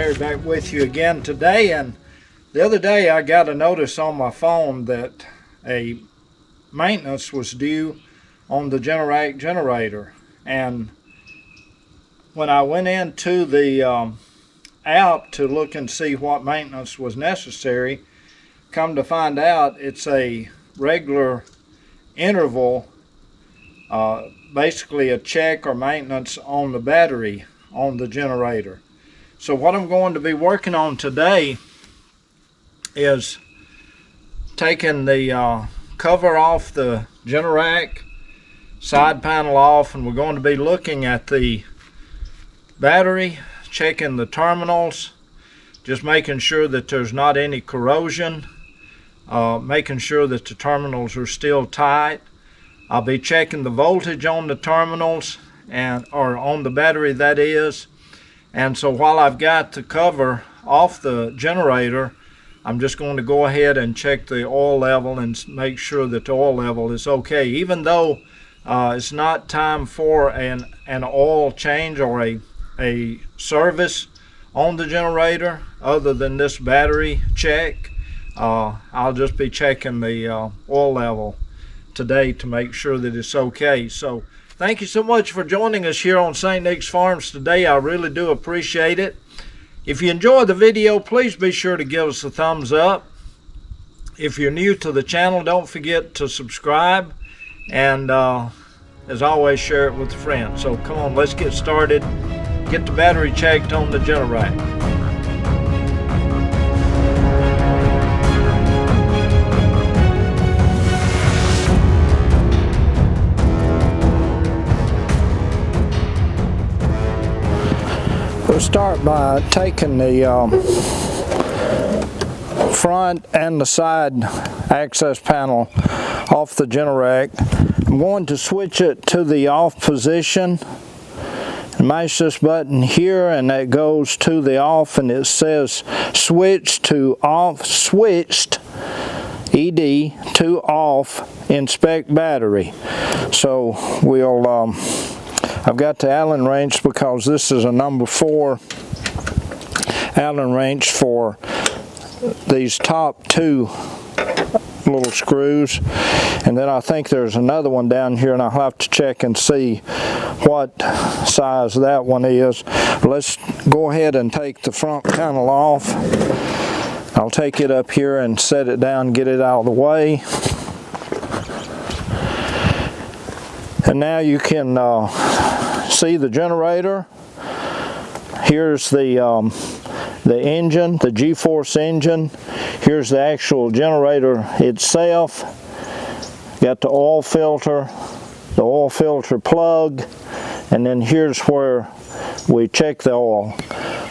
Larry back with you again today. And the other day I got a notice on my phone that a maintenance was due on the Generac generator. And when I went into the app to look and see what maintenance was necessary, come to find out it's a regular interval, basically a check or maintenance on the battery on the generator. So what I'm going to be working on today is taking the cover off the Generac, side panel off, and we're going to be looking at the battery, checking the terminals, just making sure that there's not any corrosion, making sure that the terminals are still tight. I'll be checking the voltage on the terminals or on the battery, that is. And so while I've got the cover off the generator, I'm just going to go ahead and check the oil level and make sure that the oil level is okay. Even though it's not time for an oil change or a service on the generator other than this battery check, I'll just be checking the oil level today to make sure that it's okay. So thank you so much for joining us here on St. Nick's Farms today. I really do appreciate it. If you enjoyed the video, please be sure to give us a thumbs up. If you're new to the channel, don't forget to subscribe, and as always, share it with a friend. So come on, let's get started. Get the battery checked on the Generac. We'll start by taking the front and the side access panel off the Generac. I'm going to switch it to the off position and mash this button here, and that goes to the off, and it says switch to off, switched ED to off, inspect battery. So we'll I've got the Allen wrench because this is a number 4 Allen wrench for these top 2 little screws, and then I think there's another one down here, and I'll have to check and see what size that one is. Let's go ahead and take the front panel off. I'll take it up here and set it down, get it out of the way. And now you can see the generator. Here's the engine, the G-Force engine. Here's the actual generator itself. Got the oil filter plug, and then here's where we check the oil.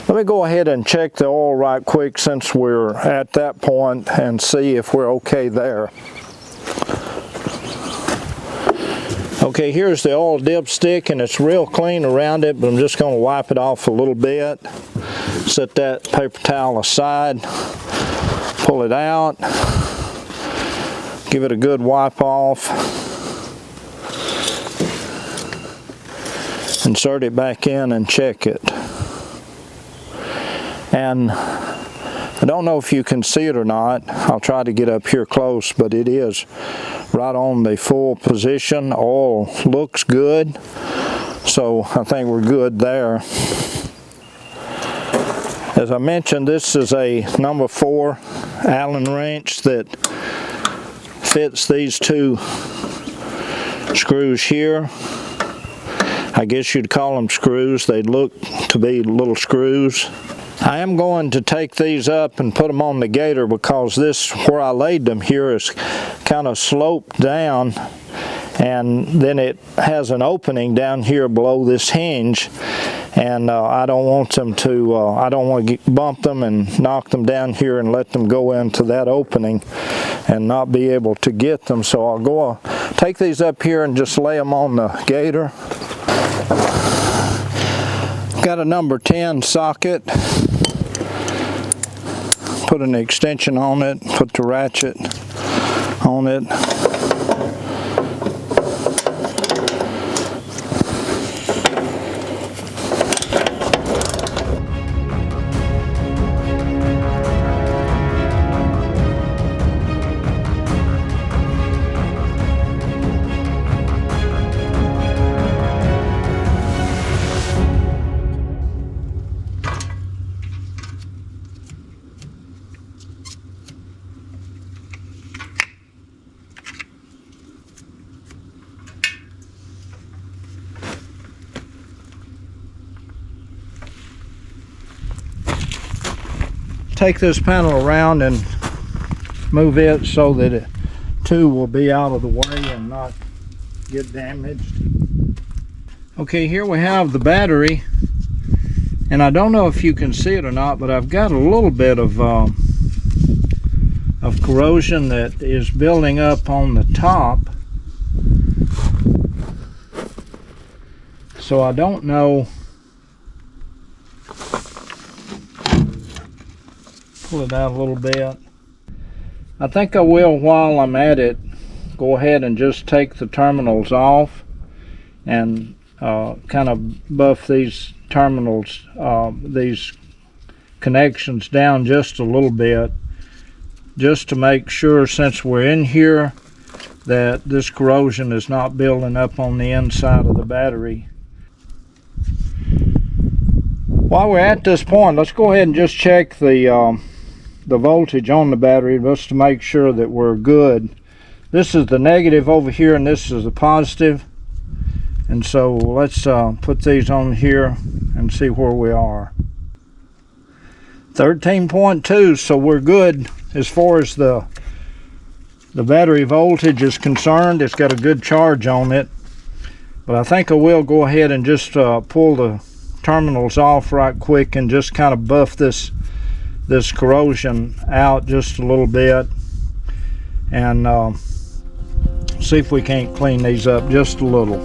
Let me go ahead and check the oil right quick since we're at that point and see if we're okay there. Okay, here's the oil dipstick, and it's real clean around it, but I'm just going to wipe it off a little bit. Set that paper towel aside, pull it out, give it a good wipe off, insert it back in and check it. And I don't know if you can see it or not. I'll try to get up here close, but it is right on the full position. Oil looks good, so I think we're good there. As I mentioned, this is a number 4 Allen wrench that fits these 2 screws here. I guess you'd call them screws. They look to be little screws. I am going to take these up and put them on the gator because this, where I laid them here, is kind of sloped down, and then it has an opening down here below this hinge, and I don't want them to, I don't want to bump them and knock them down here and let them go into that opening and not be able to get them. So I'll go take these up here and just lay them on the gator. Got a number 10 socket. Put an extension on it, put the ratchet on it. take this panel around and move it so that it too will be out of the way and not get damaged. Okay, here we have the battery, and I don't know if you can see it or not, but I've got a little bit of corrosion that is building up on the top. So I don't know. Pull it out a little bit. I think I will, while I'm at it, go ahead and just take the terminals off and kind of buff these terminals, these connections down just a little bit, just to make sure, since we're in here, that this corrosion is not building up on the inside of the battery. While we're at this point, let's go ahead and just check the voltage on the battery just to make sure that we're good. This is the negative over here and this is the positive, and so let's put these on here and see where we are. 13.2, so we're good as far as the battery voltage is concerned. It's got a good charge on it, but I think I will go ahead and just pull the terminals off right quick and just kind of buff this corrosion out just a little bit, and see if we can't clean these up just a little.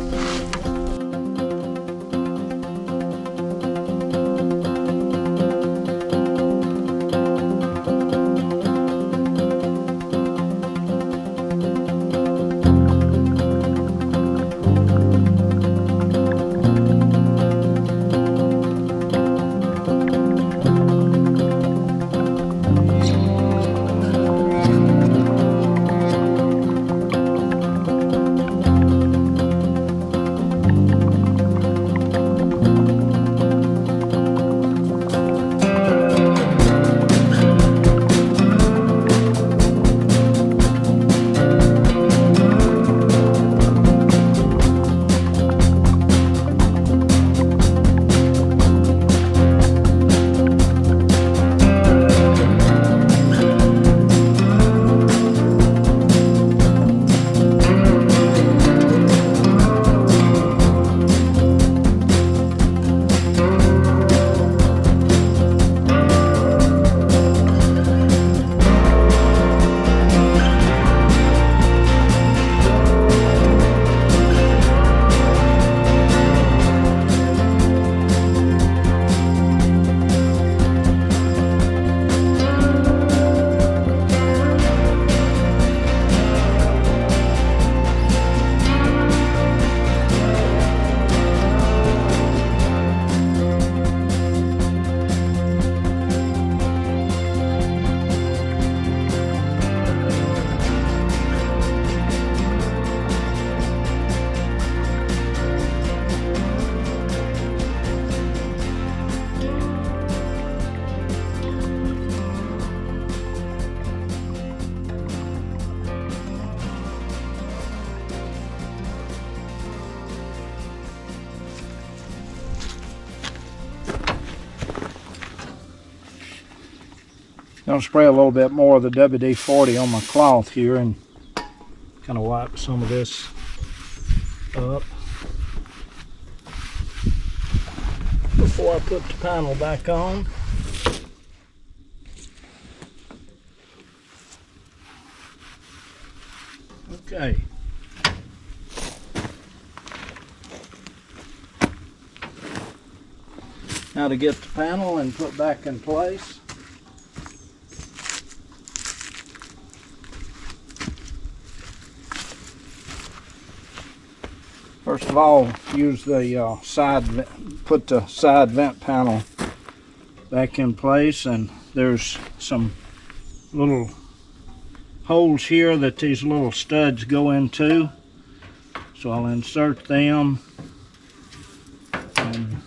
Going to spray a little bit more of the WD-40 on my cloth here and kind of wipe some of this up before I put the panel back on. Okay. Now to get the panel and put back in place. First of all, use the put the side vent panel back in place, and there's some little holes here that these little studs go into. So I'll insert them and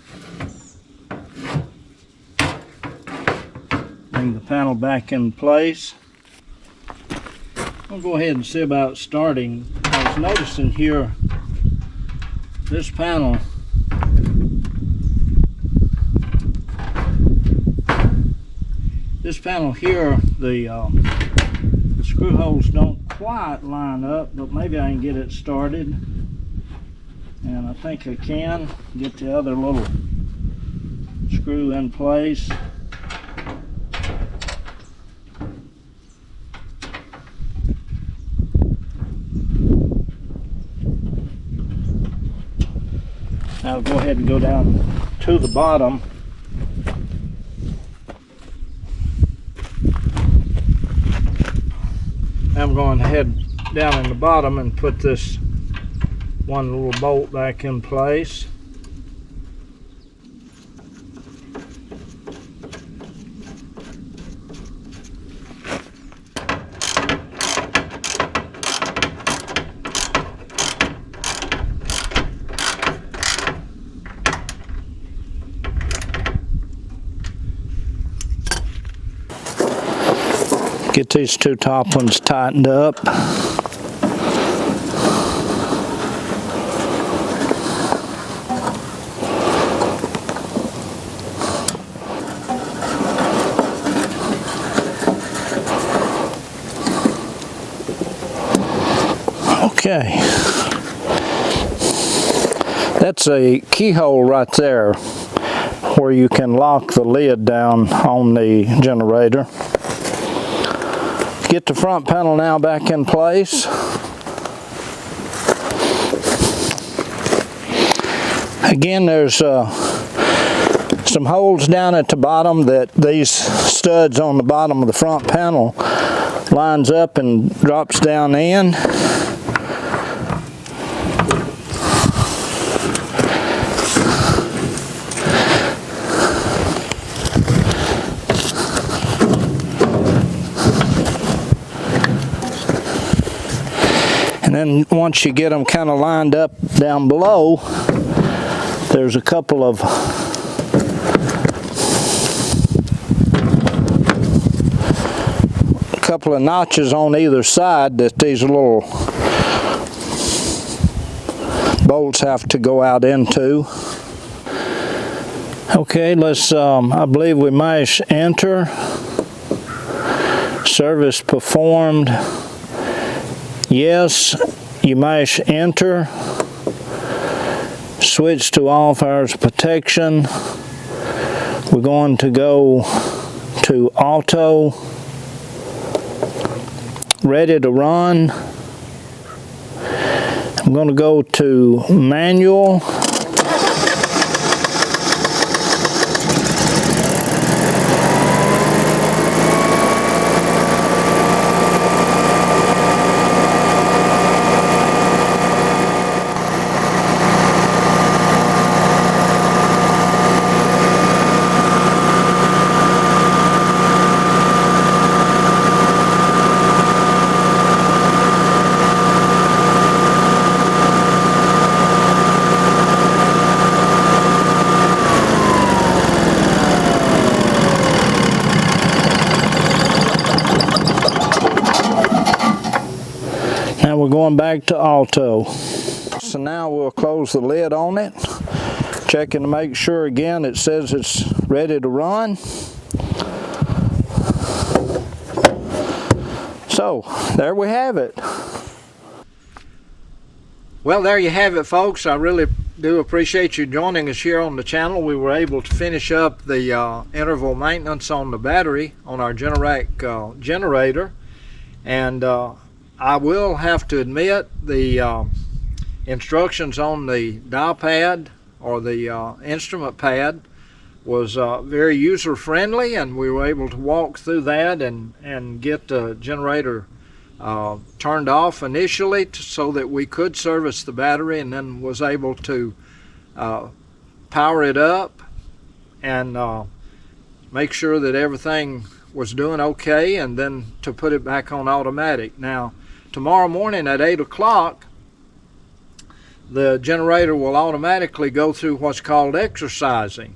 bring the panel back in place. I'll go ahead and see about starting. I was noticing here this panel This panel here, the screw holes don't quite line up, but maybe I can get it started. And I think I can get the other little screw in place. Now I'll go ahead and go down to the bottom. I'm going to head down in the bottom and put this one little bolt back in place. Get these two top ones tightened up. Okay. That's a keyhole right there where you can lock the lid down on the generator. Get the front panel now back in place. Again, there's some holes down at the bottom that these studs on the bottom of the front panel lines up and drops down in. And then once you get them kind of lined up down below, there's a couple of notches on either side that these little bolts have to go out into. Okay, let's I believe we mash enter. Service performed. Yes, you mash enter. Switch to all fires protection. We're going to go to auto. Ready to run. I'm going to go to manual. Now we're going back to auto. So now we'll close the lid on it. Checking to make sure again it says it's ready to run. So there we have it. Well, there you have it, folks. I really do appreciate you joining us here on the channel. We were able to finish up the interval maintenance on the battery on our Generac generator, and I will have to admit the instructions on the dial pad or the instrument pad was very user friendly, and we were able to walk through that and get the generator turned off initially so that we could service the battery, and then was able to power it up and make sure that everything was doing okay, and then to put it back on automatic. Now tomorrow morning at 8 o'clock the generator will automatically go through what's called exercising,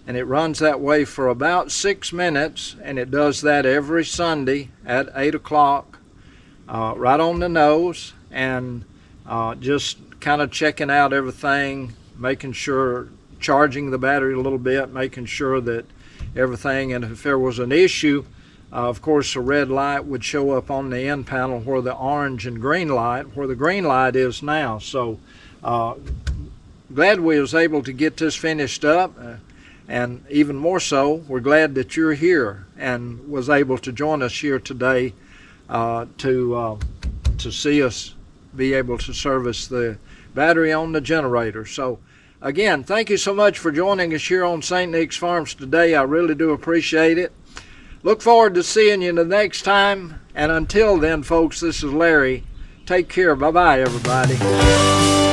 and it runs that way for about 6 minutes, and it does that every Sunday at 8 o'clock, right on the nose, and just kind of checking out everything, making sure, charging the battery a little bit, making sure that everything, and if there was an issue, Of course, a red light would show up on the end panel where the orange and green light, where the green light is now. So glad we was able to get this finished up, and even more so, we're glad that you're here and was able to join us here today to see us be able to service the battery on the generator. So again, thank you so much for joining us here on St. Nick's Farms today. I really do appreciate it. Look forward to seeing you the next time. And until then, folks, this is Larry. Take care. Bye-bye, everybody.